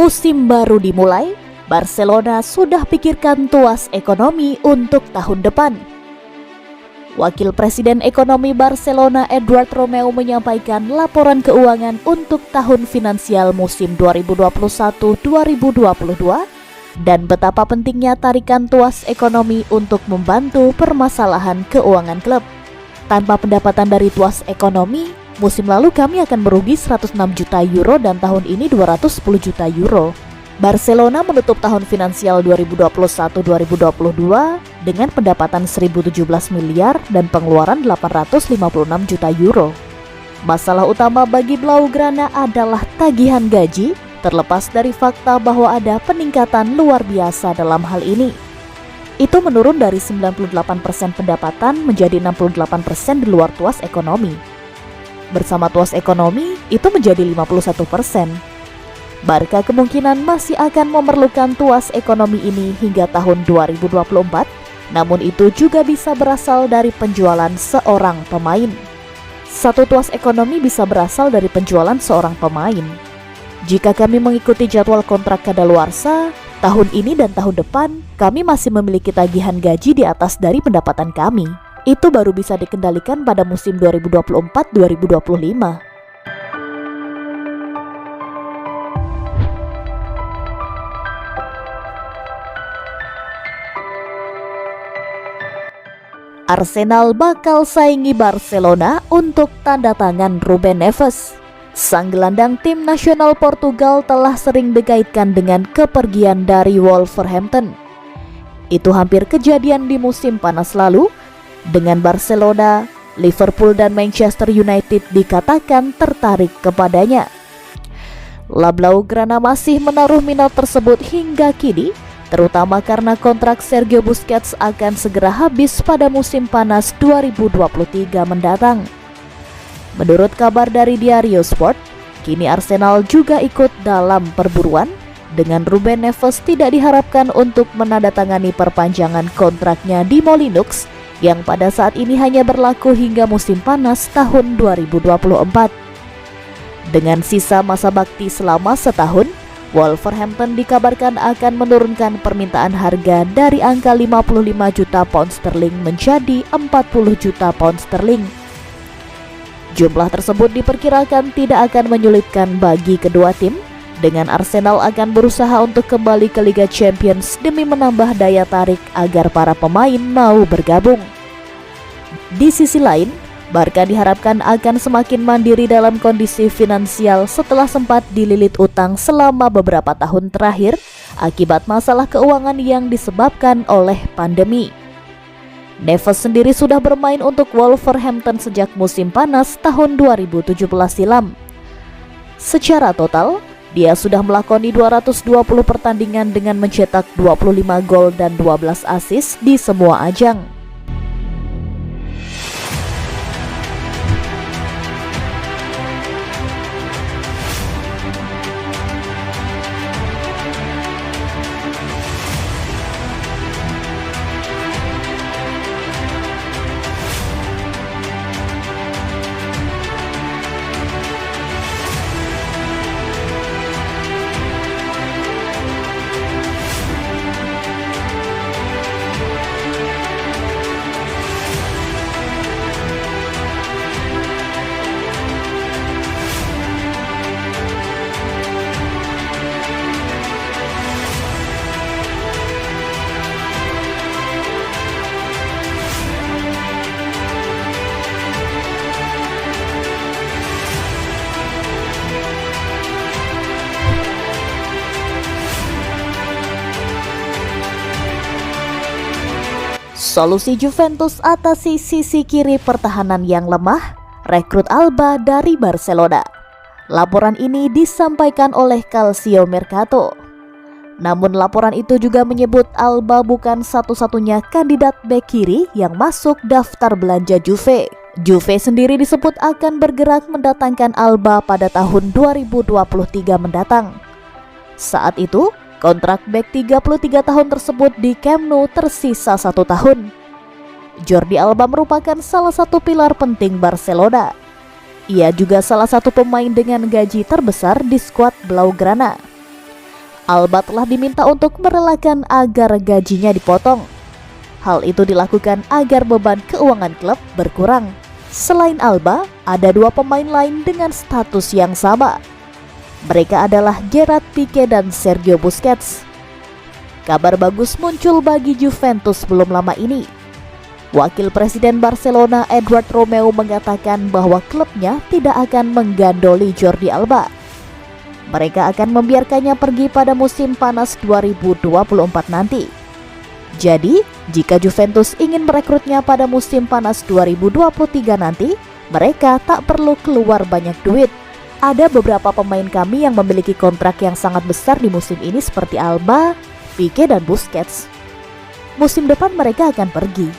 Musim baru dimulai, Barcelona sudah pikirkan tuas ekonomi untuk tahun depan. Wakil Presiden Ekonomi Barcelona Edward Romeu menyampaikan laporan keuangan untuk tahun finansial musim 2021-2022 dan betapa pentingnya tarikan tuas ekonomi untuk membantu permasalahan keuangan klub. Tanpa pendapatan dari tuas ekonomi, musim lalu kami akan merugi 106 juta euro dan tahun ini 210 juta euro. Barcelona menutup tahun finansial 2021-2022 dengan pendapatan 1.017 miliar dan pengeluaran 856 juta euro. Masalah utama bagi Blaugrana adalah tagihan gaji, terlepas dari fakta bahwa ada peningkatan luar biasa dalam hal ini. Itu menurun dari 98% pendapatan menjadi 68% di luar tuas ekonomi. Bersama tuas ekonomi, itu menjadi 51%. Barca kemungkinan masih akan memerlukan tuas ekonomi ini hingga tahun 2024, namun itu juga bisa berasal dari penjualan seorang pemain. Satu tuas ekonomi bisa berasal dari penjualan seorang pemain. Jika kami mengikuti jadwal kontrak kadaluarsa, tahun ini dan tahun depan, kami masih memiliki tagihan gaji di atas dari pendapatan kami. Itu baru bisa dikendalikan pada musim 2024-2025. Arsenal bakal saingi Barcelona untuk tanda tangan Ruben Neves. Sang gelandang tim nasional Portugal telah sering dikaitkan dengan kepergian dari Wolverhampton. Itu hampir kejadian di musim panas lalu. Dengan Barcelona, Liverpool dan Manchester United dikatakan tertarik kepadanya. La Blaugrana masih menaruh minat tersebut hingga kini, terutama karena kontrak Sergio Busquets akan segera habis pada musim panas 2023 mendatang. Menurut kabar dari Diario Sport, kini Arsenal juga ikut dalam perburuan. Dengan Ruben Neves tidak diharapkan untuk menandatangani perpanjangan kontraknya di Molineux yang pada saat ini hanya berlaku hingga musim panas tahun 2024. Dengan sisa masa bakti selama setahun, Wolverhampton dikabarkan akan menurunkan permintaan harga dari angka 55 juta pound sterling menjadi 40 juta pound sterling. Jumlah tersebut diperkirakan tidak akan menyulitkan bagi kedua tim, dengan Arsenal akan berusaha untuk kembali ke Liga Champions demi menambah daya tarik agar para pemain mau bergabung. Di sisi lain, Barca diharapkan akan semakin mandiri dalam kondisi finansial setelah sempat dililit utang selama beberapa tahun terakhir akibat masalah keuangan yang disebabkan oleh pandemi. Neves sendiri sudah bermain untuk Wolverhampton sejak musim panas tahun 2017 silam. Secara total, dia sudah melakoni 220 pertandingan dengan mencetak 25 gol dan 12 assist di semua ajang. Solusi Juventus atasi sisi kiri pertahanan yang lemah, rekrut Alba dari Barcelona. Laporan ini disampaikan oleh Calcio Mercato. Namun laporan itu juga menyebut Alba bukan satu-satunya kandidat bek kiri yang masuk daftar belanja Juve. Juve sendiri disebut akan bergerak mendatangkan Alba pada tahun 2023 mendatang. Saat itu, kontrak bek 33 tahun tersebut di Camp Nou tersisa 1 tahun. Jordi Alba merupakan salah satu pilar penting Barcelona. Ia juga salah satu pemain dengan gaji terbesar di skuad Blaugrana. Alba telah diminta untuk merelakan agar gajinya dipotong. Hal itu dilakukan agar beban keuangan klub berkurang. Selain Alba, ada 2 pemain lain dengan status yang sama. Mereka adalah Gerard Pique dan Sergio Busquets. Kabar bagus muncul bagi Juventus belum lama ini. Wakil Presiden Barcelona Edward Romeu mengatakan bahwa klubnya tidak akan menggandoli Jordi Alba. Mereka akan membiarkannya pergi pada musim panas 2024 nanti. Jadi, jika Juventus ingin merekrutnya pada musim panas 2023 nanti, mereka tak perlu keluar banyak duit. Ada beberapa pemain kami yang memiliki kontrak yang sangat besar di musim ini seperti Alba, Pique dan Busquets. Musim depan mereka akan pergi.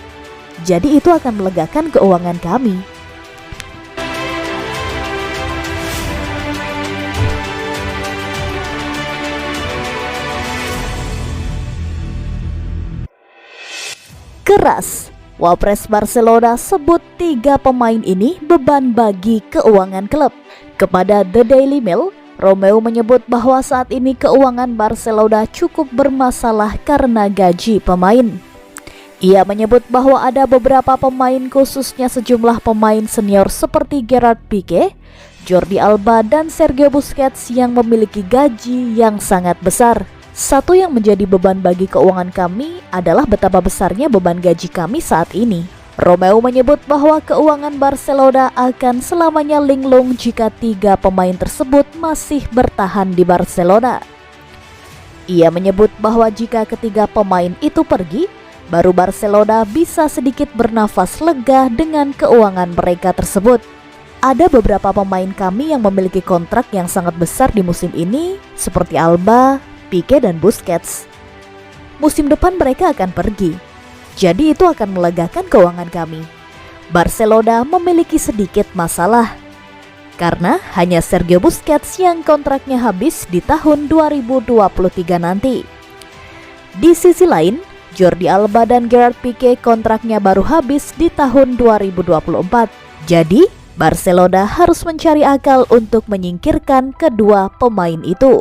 Jadi itu akan melegakan keuangan kami. Keras, Wapres Barcelona sebut 3 pemain ini beban bagi keuangan klub. Kepada The Daily Mail, Romeu menyebut bahwa saat ini keuangan Barcelona cukup bermasalah karena gaji pemain. Ia menyebut bahwa ada beberapa pemain, khususnya sejumlah pemain senior seperti Gerard Pique, Jordi Alba, dan Sergio Busquets yang memiliki gaji yang sangat besar. Satu yang menjadi beban bagi keuangan kami adalah betapa besarnya beban gaji kami saat ini. Romeu menyebut bahwa keuangan Barcelona akan selamanya linglung jika 3 pemain tersebut masih bertahan di Barcelona. Ia menyebut bahwa jika ketiga pemain itu pergi, baru Barcelona bisa sedikit bernafas lega dengan keuangan mereka tersebut. Ada beberapa pemain kami yang memiliki kontrak yang sangat besar di musim ini, seperti Alba, Pique dan Busquets. Musim depan mereka akan pergi, jadi itu akan melegakan keuangan kami. Barcelona memiliki sedikit masalah, karena hanya Sergio Busquets yang kontraknya habis di tahun 2023 nanti. Di sisi lain, Jordi Alba dan Gerard Pique kontraknya baru habis di tahun 2024. Jadi, Barcelona harus mencari akal untuk menyingkirkan kedua pemain itu.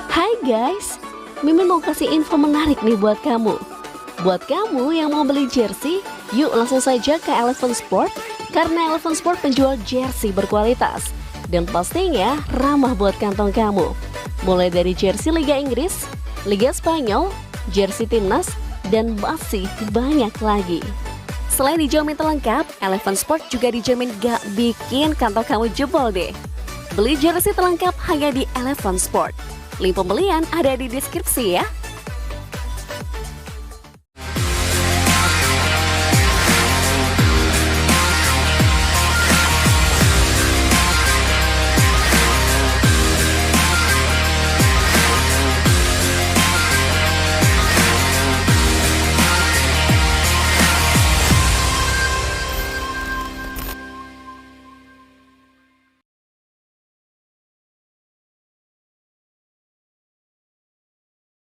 Hai guys, Mimin mau kasih info menarik nih buat kamu. Buat kamu yang mau beli jersey, yuk langsung saja ke Eleven Sport, karena Eleven Sport penjual jersey berkualitas dan pastinya ramah buat kantong kamu. Mulai dari jersey Liga Inggris, Liga Spanyol, jersey timnas, dan masih banyak lagi. Selain dijamin terlengkap, Eleven Sport juga dijamin gak bikin kantong kamu jebol deh. Beli jersey terlengkap hanya di Eleven Sport. Link pembelian ada di deskripsi ya.